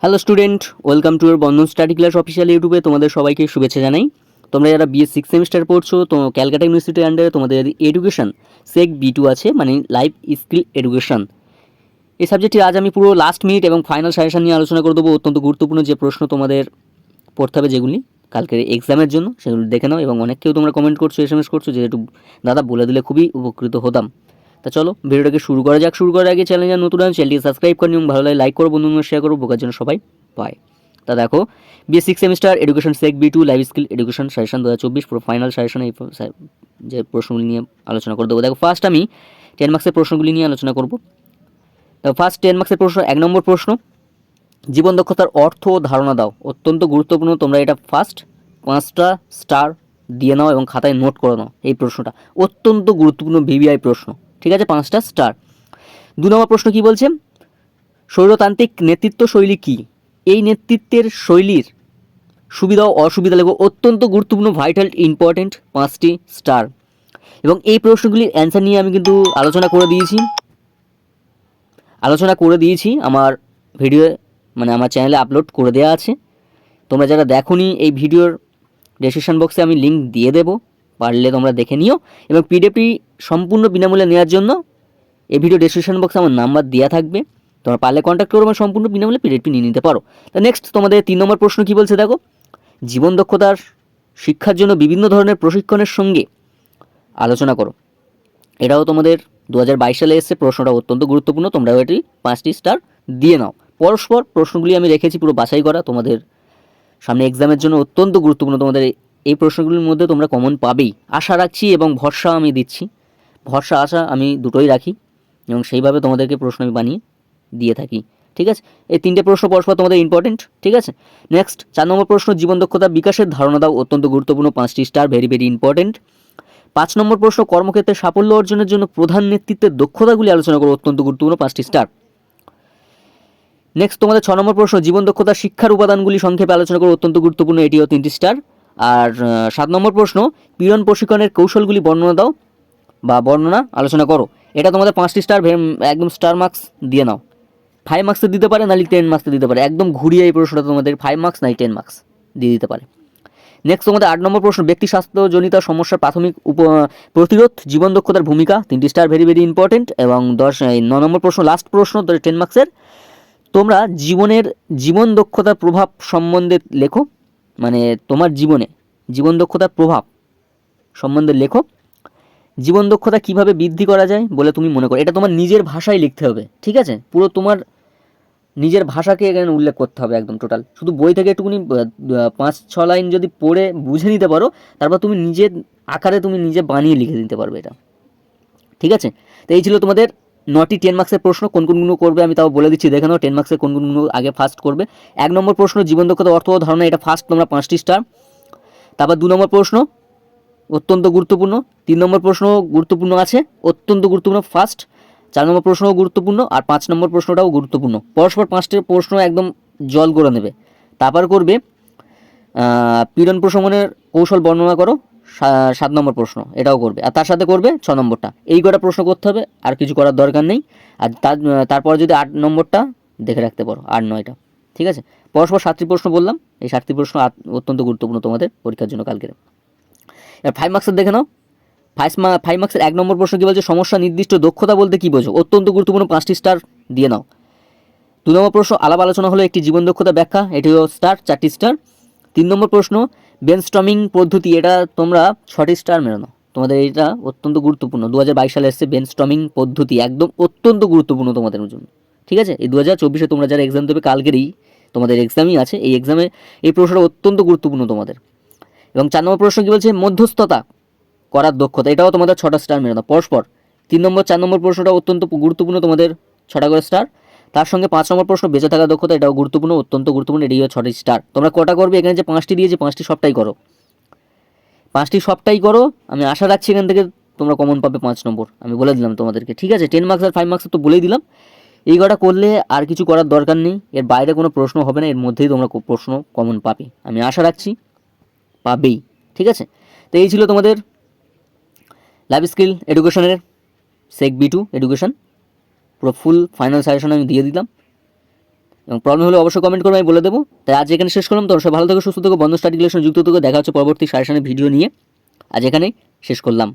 Hello student, welcome to year Bandhan study class official ইউটিউবে তোমাদের সবাইকে শুভেচ্ছা জানাই। তোমরা যারা বিএস সিক্স সেমিস্টার পড়ছো, তো ক্যালকাটা ইউনিভার্সিটির আন্ডারে তোমাদের এডুকেশন সেক বি2 আছে, মানে লাইফ স্কিল এডুকেশন। এই সাবজেক্টটি আজ আমি পুরো লাস্ট মিনিট এবং ফাইনাল সাজেশন নিয়ে আলোচনা করে দেবো। অত্যন্ত গুরুত্বপূর্ণ যে প্রশ্ন তোমাদের পড়তে হবে, যেগুলি কালকের এক্সামের জন্য, সেগুলো দেখে নাও। এবং অনেককেও তোমরা কমেন্ট করছো, এসএমএস করছো যে একটু দাদা বলে দিলে খুবই উপকৃত হতাম। তা চলো ভিডিওটাকে শুরু করা যাক। শুরু করার আগে চ্যানেলে নতুন আছে, চ্যানেলটি সাবস্ক্রাইব করে নিও, ভালো লাগে লাইক করো, বন্ধুদের শেয়ার করো, বোকার জন্য সবাই পায়। তা দেখো, বিএস সিক্স সেমিস্টার এডুকেশন সেক B2 life skill education suggestion 2024 পুরো ফাইনাল সাজেশন। এই যে প্রশ্নগুলি নিয়ে আলোচনা করে দেবো। দেখো, ফার্স্ট আমি 10 মার্ক্সের প্রশ্নগুলি নিয়ে আলোচনা করব। তো ফার্স্ট 10 মার্ক্সের প্রশ্ন, 1 নম্বর প্রশ্ন, জীবন দক্ষতার অর্থ ও ধারণা দাও। অত্যন্ত গুরুত্বপূর্ণ, তোমরা এটা ফার্স্ট 5টা স্টার দিয়ে নাও এবং খাতায় নোট করে নাও। এই প্রশ্নটা অত্যন্ত গুরুত্বপূর্ণ ভিভিআই প্রশ্ন, ঠিক আছে? 5টা স্টার। 2 নম্বর প্রশ্ন কি বলছে, স্বৈরতান্ত্রিক নেতৃত্ব শৈলী কী? এই নেতৃত্বের শৈলীর সুবিধা ও অসুবিধা লেখো। অত্যন্ত গুরুত্বপূর্ণ, ভাইটাল, ইম্পর্টেন্ট, 5টি স্টার। এবং এই প্রশ্নগুলির অ্যান্সার নিয়ে আমি কিন্তু আলোচনা করে দিয়েছি আমার ভিডিও, মানে আমার চ্যানেলে আপলোড করে দেওয়া আছে। তোমরা যারা দেখোনি, এই ভিডিওর ডেসক্রিপশন বক্সে আমি লিঙ্ক দিয়ে দেবো, পারলে তোমরা দেখে নিও। এবং পিডিএফটি সম্পূর্ণ বিনামূল্যে নেওয়ার জন্য এই ভিডিও ডেসক্রিপশন বক্সে আমার নাম্বার দেওয়া থাকবে, তোমরা পারলে কন্ট্যাক্ট করো, সম্পূর্ণ বিনামূল্যে পিডিএফটি নিয়ে নিতে পারো। তো নেক্সট তোমাদের 3 নম্বর প্রশ্ন কী বলছে দেখো, জীবন দক্ষতার শিক্ষার জন্য বিভিন্ন ধরনের প্রশিক্ষণের সঙ্গে আলোচনা করো। এটাও তোমাদের 2022 সালে এসেছে, প্রশ্নটা অত্যন্ত গুরুত্বপূর্ণ, তোমরাও এটি 5টি স্টার দিয়ে নাও। পরস্পর প্রশ্নগুলি আমি রেখেছি পুরো বাছাই করা, তোমাদের সামনে এক্সামের জন্য অত্যন্ত গুরুত্বপূর্ণ। তোমাদের এই প্রশ্নগুলির মধ্যে তোমরা কমন পাবেই আশা রাখছি, এবং ভরসা আমি দিচ্ছি। ভরসা আশা আমি দুটোই রাখি, এবং সেইভাবে তোমাদেরকে প্রশ্ন আমি বানিয়ে দিয়ে থাকি, ঠিক আছে? এই 3টে প্রশ্ন পরস্পর তোমাদের ইম্পর্টেন্ট, ঠিক আছে? নেক্সট 4 নম্বর প্রশ্ন, জীবন দক্ষতা বিকাশের ধারণা দাও। অত্যন্ত গুরুত্বপূর্ণ, 5টি স্টার, ভেরি ভেরি ইম্পর্টেন্ট। 5 নম্বর প্রশ্ন, কর্মক্ষেত্রে সাফল্য অর্জনের জন্য প্রধান নেতৃত্বের দক্ষতাগুলি আলোচনা করো। অত্যন্ত গুরুত্বপূর্ণ, 5টি স্টার। নেক্সট তোমাদের 6 নম্বর প্রশ্ন, জীবন দক্ষতা শিক্ষার উপাদানগুলি সংক্ষেপে আলোচনা করো। অত্যন্ত গুরুত্বপূর্ণ, এটিও 3টি স্টার। আর 7 নম্বর প্রশ্ন, পীড়ন প্রশিক্ষণের কৌশলগুলি বর্ণনা দাও বা বর্ণনা আলোচনা করো। এটা তোমাদের 5টি স্টার, একদম স্টার মার্কস দিয়ে নাও। 5 মার্কসে দিতে পারে, নাহলে 10 মার্কসে দিতে পারে, একদম ঘুরিয়ে এই প্রশ্নটা তোমাদের 5 মার্কস নাই 10 মার্কস দিয়ে দিতে পারে। নেক্সট তোমাদের 8 নম্বর প্রশ্ন, ব্যক্তি স্বাস্থ্যজনিত সমস্যার প্রাথমিক প্রতিরোধ, জীবন দক্ষতার ভূমিকা, 3টি স্টার, ভেরি ভেরি ইম্পর্টেন্ট। এবং 9 নম্বর প্রশ্ন, লাস্ট প্রশ্ন 10 মার্কসের, তোমরা জীবন দক্ষতার প্রভাব সম্বন্ধে লেখো। মানে তোমার জীবন দক্ষতার প্রভাব সম্বন্ধে লেখো। জীবন দক্ষতা কিভাবে বৃদ্ধি করা যায় বলে তুমি মনে করো। এটা তোমার নিজের ভাষায় লিখতে হবে, ঠিক আছে? পুরো তোমার নিজের ভাষাকে এখানে উল্লেখ করতে হবে একদম টোটাল। শুধু বই থেকে একটুকুনি 5-6 লাইন যদি পড়ে বুঝে নিতে পারো, তারপর তুমি নিজের আকারে তুমি নিজে বানিয়ে লিখে দিতে পারবে এটা, ঠিক আছে? তো এই ছিল তোমাদের 9টি 10 মার্কসের প্রশ্ন। কোন কোনগুলো করবে আমি তাও বলে দিচ্ছি, দেখে নাও 10 মার্কসের কোন কোনগুলো আগে ফার্স্ট করবে। 1 নম্বর প্রশ্ন, জীবন দক্ষতা অর্থ ও ধারণা, এটা ফার্স্ট, তোমরা 5টি স্টার। তারপর 2 নম্বর প্রশ্ন অত্যন্ত গুরুত্বপূর্ণ, 3 নম্বর প্রশ্ন গুরুত্বপূর্ণ আছে, অত্যন্ত গুরুত্বপূর্ণ, ফার্স্ট। 4 নম্বর প্রশ্নও গুরুত্বপূর্ণ, আর 5 নম্বর প্রশ্নটাও গুরুত্বপূর্ণ। পরস্পর 5টি প্রশ্ন একদম জল করে নেবে। তারপর করবে পীড়ন প্রশমনের কৌশল বর্ণনা করো, 7 নম্বর প্রশ্ন, এটাও করবে। আর তার সাথে করবে 6 নম্বরটা। এই কটা প্রশ্ন করতে হবে, আর কিছু করার দরকার নেই। আর তারপর যদি 8 নম্বরটা দেখে রাখতে পারো, 8-9টা, ঠিক আছে? পরস্পর 7টি প্রশ্ন বললাম, এই 7টি প্রশ্ন অত্যন্ত গুরুত্বপূর্ণ তোমাদের পরীক্ষার জন্য কালকের। এবার 5 মার্কসের দেখে নাও। 5 মার্কসের 1 নম্বর প্রশ্ন কী বলছে, সমস্যা নির্দিষ্ট দক্ষতা বলতে কী বোঝো। অত্যন্ত গুরুত্বপূর্ণ, 5টি স্টার দিয়ে নাও। 2 নম্বর প্রশ্ন, আলাপ আলোচনা হলো একটি জীবন দক্ষতা ব্যাখ্যা, এটিও স্টার, 4টি স্টার। 3 নম্বর প্রশ্ন, ব্রেনস্টর্মিং পদ্ধতি, এটা তোমরা 6টি স্টার মেরে নাও। তোমাদের এটা অত্যন্ত গুরুত্বপূর্ণ, 2022 সালে এসেছে ব্রেনস্টর্মিং পদ্ধতি, একদম অত্যন্ত গুরুত্বপূর্ণ তোমাদের জন্য, ঠিক আছে? এই 2024-এ তোমরা যারা এক্সাম দেবে, কালকেরই তোমাদের এক্সামই আছে, এই এক্সামে এই প্রশ্নটা অত্যন্ত গুরুত্বপূর্ণ তোমাদের। এবং 4 নম্বর প্রশ্ন কী বলছে, মধ্যস্থতা করার দক্ষতা, এটাও তোমাদের 6টা স্টার মেরে দাও পরস্পর। 3 নম্বর 4 নম্বর প্রশ্নটা অত্যন্ত গুরুত্বপূর্ণ, তোমাদের 6টা করে স্টার। তার সঙ্গে 5 নম্বর প্রশ্ন, বেঁচে থাকার দক্ষতা, এটাও গুরুত্বপূর্ণ, অত্যন্ত গুরুত্বপূর্ণ, এটিও 6টি স্টার। তোমরা কটা করবে, এখানে যে 5টি দিয়েছে 5টি সবটাই করো, 5টি সবটাই করো। আমি আশা রাখছি এখান থেকে তোমরা কমন পাবে 5 নম্বর, আমি বলে দিলাম তোমাদেরকে, ঠিক আছে? 10 মার্কস আর 5 মার্কস তো বলেই দিলাম। এই কটা করলে আর কিছু করার দরকার নেই, এর বাইরে কোনো প্রশ্ন হবে না, এর মধ্যেই তোমরা প্রশ্ন কমন পাবে, আমি আশা রাখছি পাবেই, ঠিক আছে? তো এই ছিল তোমাদের লাইফ স্কিল এডুকেশনের সেক বি2 এডুকেশন, পুরো ফুল ফাইনাল সাজেশন আমি দিয়ে দিলাম। এবং প্রবলেম হলে অবশ্যই কমেন্ট করবে, আমি বলে দেবো। তাই আজ এখানে শেষ করলাম। তোমরা সবাই ভালো থেকো, সুস্থ থেকো, বন্ধন স্টাডি রিলেশন যুক্ত থেকো। দেখা হচ্ছে পরবর্তী সাজেশনে ভিডিও নিয়ে। আজ এখানেই শেষ করলাম।